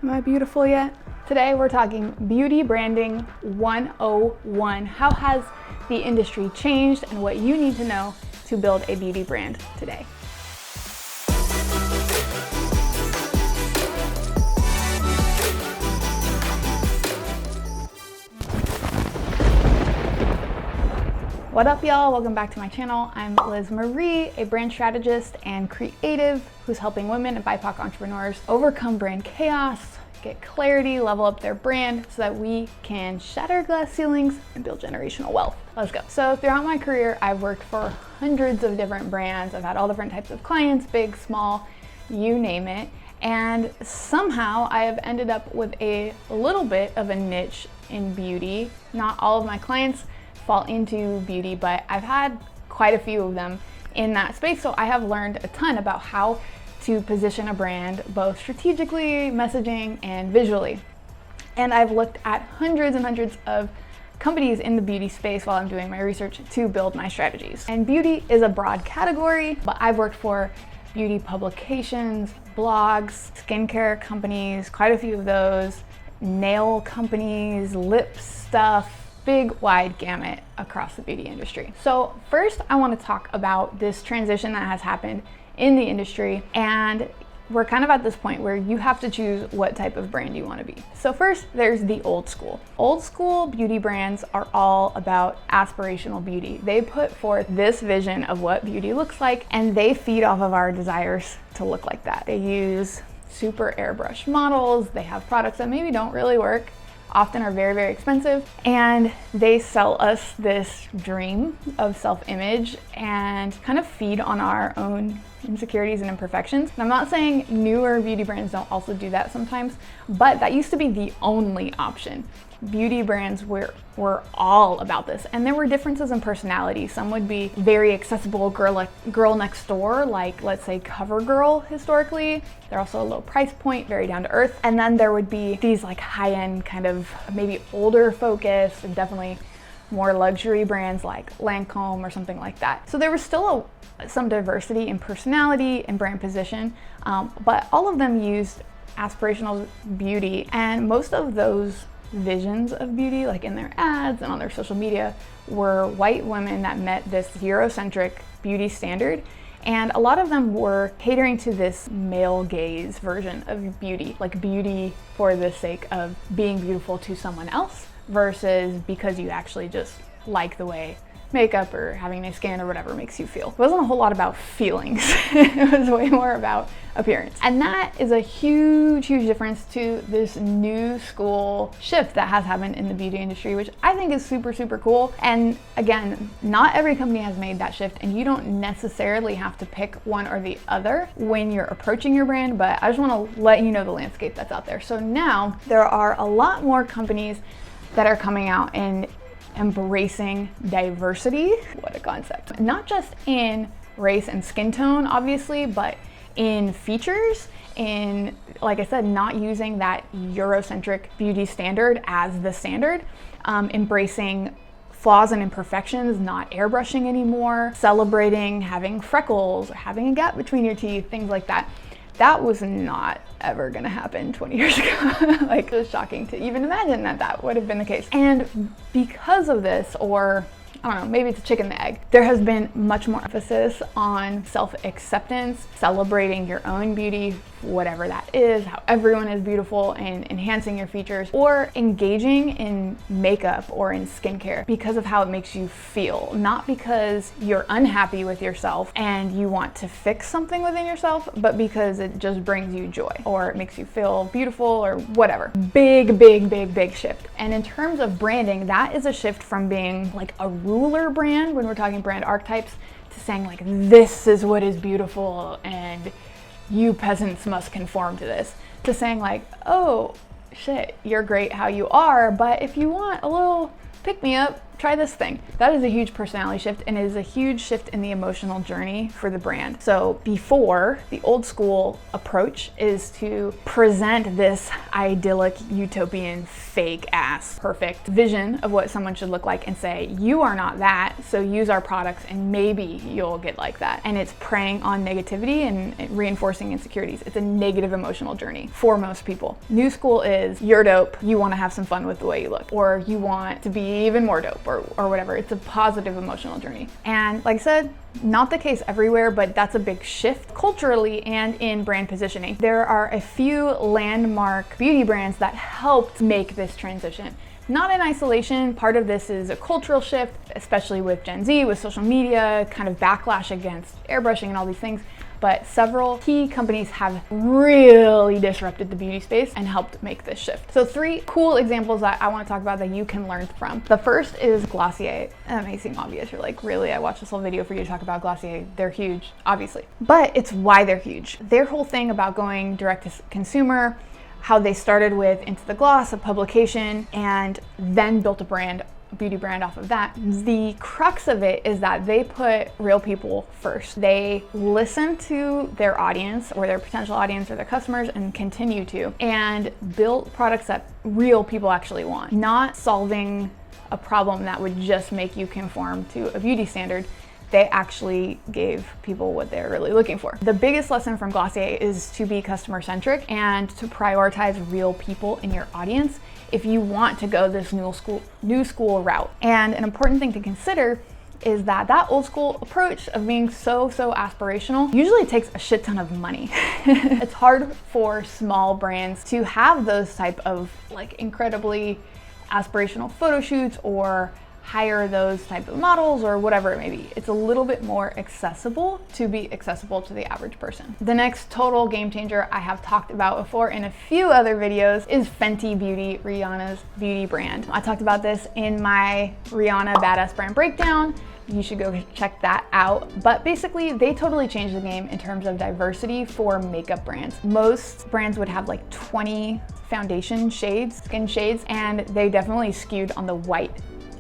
Am I beautiful yet? Today we're talking beauty branding 101. How has the industry changed and what you need to know to build a beauty brand today. What up, y'all? Welcome back to my channel. I'm Liz Marie, a brand strategist and creative who's helping women and BIPOC entrepreneurs overcome brand chaos, get clarity, level up their brand so that we can shatter glass ceilings and build generational wealth. Let's go. So throughout my career, I've worked for hundreds of different brands. I've had all different types of clients, big, small, you name it. And somehow I have ended up with a little bit of a niche in beauty. Not all of my clients fall into beauty, but I've had quite a few of them in that space. So I have learned a ton about how to position a brand, both strategically, messaging, and visually. And I've looked at hundreds and hundreds of companies in the beauty space while I'm doing my research to build my strategies. And beauty is a broad category, but I've worked for beauty publications, blogs, skincare companies, quite a few of those, nail companies, lip stuff, big wide gamut across the beauty industry. So first I want to talk about this transition that has happened in the industry, and we're kind of at this point where you have to choose what type of brand you want to be. So first there's the old school. Old school beauty brands are all about aspirational beauty. They put forth this vision of what beauty looks like and they feed off of our desires to look like that. They use super airbrushed models, they have products that maybe don't really work, often are very, very expensive, and they sell us this dream of self-image and kind of feed on our own insecurities and imperfections. And I'm not saying newer beauty brands don't also do that sometimes, but that used to be the only option. Beauty brands were all about this, and there were differences in personality. Some would be very accessible girl next door, like let's say CoverGirl historically. They're also a low price point, very down to earth. And then there would be these like high-end kind of maybe older focused and definitely more luxury brands like Lancome or something like that. So there was still some diversity in personality and brand position, but all of them used aspirational beauty, and most of those visions of beauty, like in their ads and on their social media, were white women that met this Eurocentric beauty standard. And a lot of them were catering to this male gaze version of beauty, like beauty for the sake of being beautiful to someone else versus because you actually just like the way makeup or having nice skin or whatever makes you feel. It wasn't a whole lot about feelings. It was way more about appearance. And that is a huge, huge difference to this new school shift that has happened in the beauty industry, which I think is super, super cool. And again, not every company has made that shift, and you don't necessarily have to pick one or the other when you're approaching your brand, but I just want to let you know the landscape that's out there. So now there are a lot more companies that are coming out and embracing diversity. What a concept. Not just in race and skin tone, obviously, but in features, in, like I said, not using that Eurocentric beauty standard as the standard, embracing flaws and imperfections, not airbrushing anymore, celebrating having freckles or having a gap between your teeth, things like that. That was not ever gonna happen 20 years ago. Like, it was shocking to even imagine that that would have been the case. And because of this, or I don't know, maybe it's a chicken and the egg, there has been much more emphasis on self-acceptance, celebrating your own beauty, whatever that is, how everyone is beautiful, and enhancing your features, or engaging in makeup or in skincare because of how it makes you feel, not because you're unhappy with yourself and you want to fix something within yourself, but because it just brings you joy or it makes you feel beautiful or whatever. Big, big, big, big shift. And in terms of branding, that is a shift from being like a ruler brand when we're talking brand archetypes to saying like, this is what is beautiful and you peasants must conform to this, to saying like, oh shit, you're great how you are, but if you want a little pick-me-up, try this thing. That is a huge personality shift, and it is a huge shift in the emotional journey for the brand. So before, the old school approach is to present this idyllic, utopian, fake ass, perfect vision of what someone should look like and say, you are not that, so use our products and maybe you'll get like that. And it's preying on negativity and reinforcing insecurities. It's a negative emotional journey for most people. New school is, you're dope, you want to have some fun with the way you look, or you want to be even more dope, or whatever. It's a positive emotional journey. And like I said, not the case everywhere, but that's a big shift culturally and in brand positioning. There are a few landmark beauty brands that helped make this transition. Not in isolation. Part of this is a cultural shift, especially with Gen Z, with social media, kind of backlash against airbrushing and all these things. But several key companies have really disrupted the beauty space and helped make this shift. So 3 cool examples that I want to talk about that you can learn from. The first is Glossier. That may seem obvious. You're like, really? I watched this whole video for you to talk about Glossier. They're huge, obviously. But it's why they're huge. Their whole thing about going direct to consumer, how they started with Into the Gloss, a publication, and then built a beauty brand off of that. The crux of it is that they put real people first. They listen to their audience or their potential audience or their customers and continue to, and build products that real people actually want, not solving a problem that would just make you conform to a beauty standard. They actually gave people what they're really looking for. The biggest lesson from Glossier is to be customer centric and to prioritize real people in your audience if you want to go this new school route. And an important thing to consider is that old school approach of being so aspirational usually takes a shit ton of money. It's hard for small brands to have those type of like incredibly aspirational photo shoots or hire those type of models or whatever it may be. It's a little bit more accessible to the average person. The next total game changer I have talked about before in a few other videos is Fenty Beauty, Rihanna's beauty brand. I talked about this in my Rihanna Badass Brand Breakdown. You should go check that out. But basically, they totally changed the game in terms of diversity for makeup brands. Most brands would have like 20 foundation shades, skin shades, and they definitely skewed on the white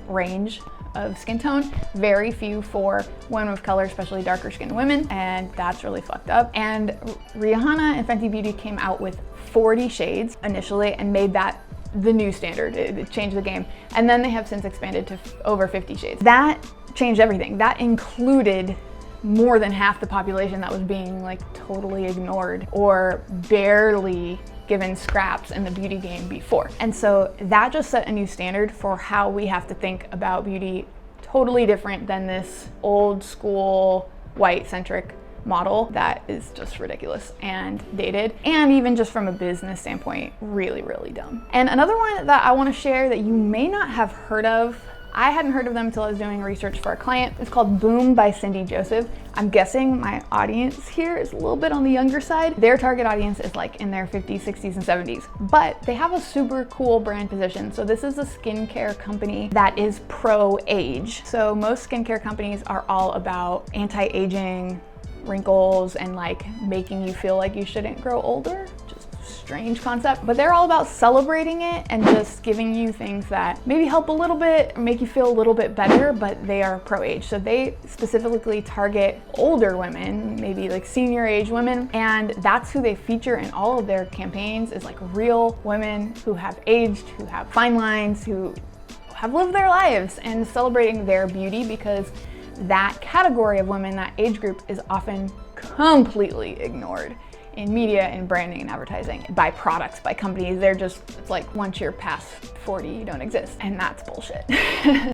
range of skin tone. Very few for women of color, especially darker skinned women, and that's really fucked up. And Rihanna and Fenty Beauty came out with 40 shades initially and made that the new standard. It changed the game. And then they have since expanded to over 50 shades. That changed everything. That included more than half the population that was being like totally ignored or barely given scraps in the beauty game before. And so that just set a new standard for how we have to think about beauty, totally different than this old school white centric model that is just ridiculous and dated, and even just from a business standpoint, really dumb. And another one that I want to share that you may not have heard of, I hadn't heard of them until I was doing research for a client. It's called Boom by Cindy Joseph. I'm guessing my audience here is a little bit on the younger side. Their target audience is like in their 50s, 60s, and 70s, but they have a super cool brand position. So this is a skincare company that is pro-age. So most skincare companies are all about anti-aging, wrinkles, and like making you feel like you shouldn't grow older. Strange concept, but they're all about celebrating it and just giving you things that maybe help a little bit, make you feel a little bit better, but they are pro-age. So they specifically target older women, maybe like senior age women, and that's who they feature in all of their campaigns, is like real women who have aged, who have fine lines, who have lived their lives, and celebrating their beauty, because that category of women, that age group, is often completely ignored in media and branding and advertising, by products, by companies. They're just, it's like once you're past 40, you don't exist, and that's bullshit.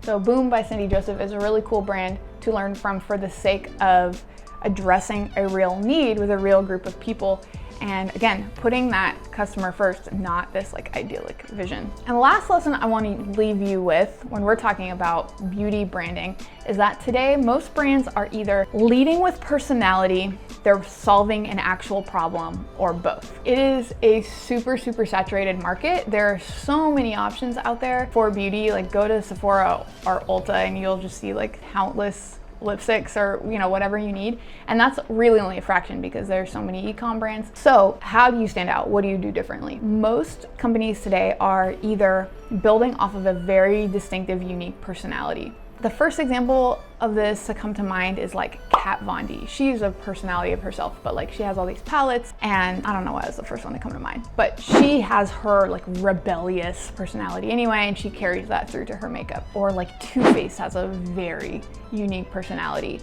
So Boom by Cindy Joseph is a really cool brand to learn from for the sake of addressing a real need with a real group of people. And again, putting that customer first, not this like idyllic vision. And the last lesson I want to leave you with when we're talking about beauty branding is that today most brands are either leading with personality, they're solving an actual problem, or both. It is a super saturated market. There are so many options out there for beauty. Like go to Sephora or Ulta and you'll just see like countless lipsticks or, you know, whatever you need. And that's really only a fraction because there's so many e-com brands. So how do you stand out? What do you do differently? Most companies today are either building off of a very distinctive, unique personality. The first example of this to come to mind is like Kat Von D. She's a personality of herself, but like she has all these palettes, and I don't know why that's the first one to come to mind, but she has her like rebellious personality anyway, and she carries that through to her makeup. Or like Too Faced has a very unique personality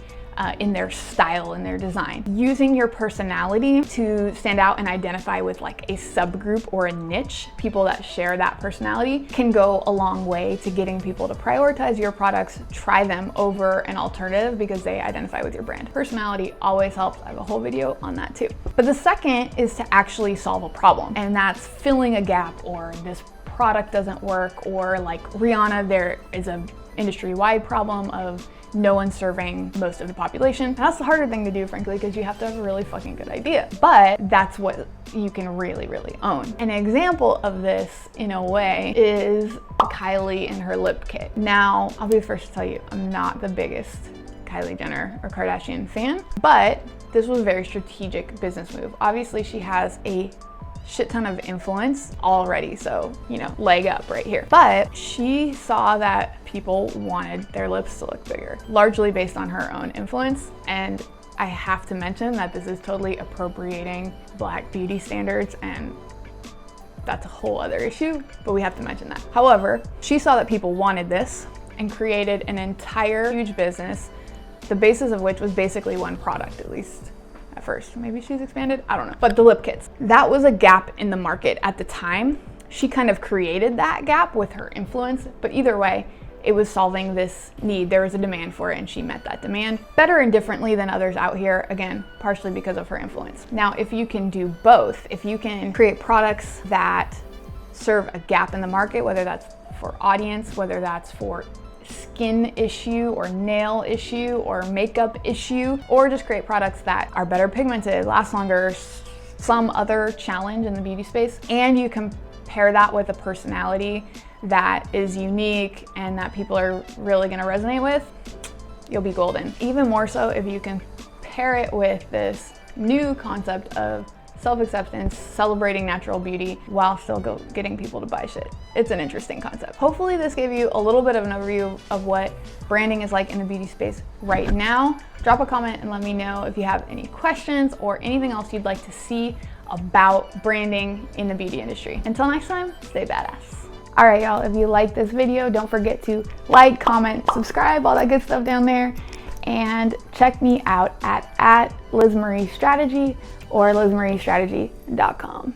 in their style and their design. Using your personality to stand out and identify with like a subgroup or a niche, people that share that personality, can go a long way to getting people to prioritize your products, try them over an alternative because they identify with your brand. Personality always helps. I have a whole video on that too. But the second is to actually solve a problem, and that's filling a gap, or this product doesn't work, or like Rihanna, there is a industry-wide problem of no one serving most of the population. And that's the harder thing to do, frankly, because you have to have a really fucking good idea. But that's what you can really, really own. An example of this, in a way, is Kylie and her lip kit. Now, I'll be the first to tell you, I'm not the biggest Kylie Jenner or Kardashian fan, but this was a very strategic business move. Obviously, she has a shit ton of influence already, so, you know, leg up right here. But she saw that people wanted their lips to look bigger, largely based on her own influence. And I have to mention that this is totally appropriating Black beauty standards, and that's a whole other issue, but we have to mention that. However, she saw that people wanted this and created an entire huge business, the basis of which was basically one product, at least at first. Maybe she's expanded, I don't know. But the lip kits, that was a gap in the market at the time. She kind of created that gap with her influence, but either way, it was solving this need. There was a demand for it, and she met that demand better and differently than others out here, again, partially because of her influence. Now, if you can do both, if you can create products that serve a gap in the market, whether that's for audience, whether that's for skin issue or nail issue or makeup issue, or just create products that are better pigmented, last longer, some other challenge in the beauty space, and you can pair that with a personality that is unique and that people are really going to resonate with, you'll be golden. Even more so if you can pair it with this new concept of self-acceptance, celebrating natural beauty while still getting people to buy shit. It's an interesting concept. Hopefully this gave you a little bit of an overview of what branding is like in the beauty space right now. Drop a comment and let me know if you have any questions or anything else you'd like to see about branding in the beauty industry. Until next time, stay badass. All right, y'all, if you like this video, don't forget to like, comment, subscribe, all that good stuff down there. And check me out at LizMarieStrategy or LizMarieStrategy.com.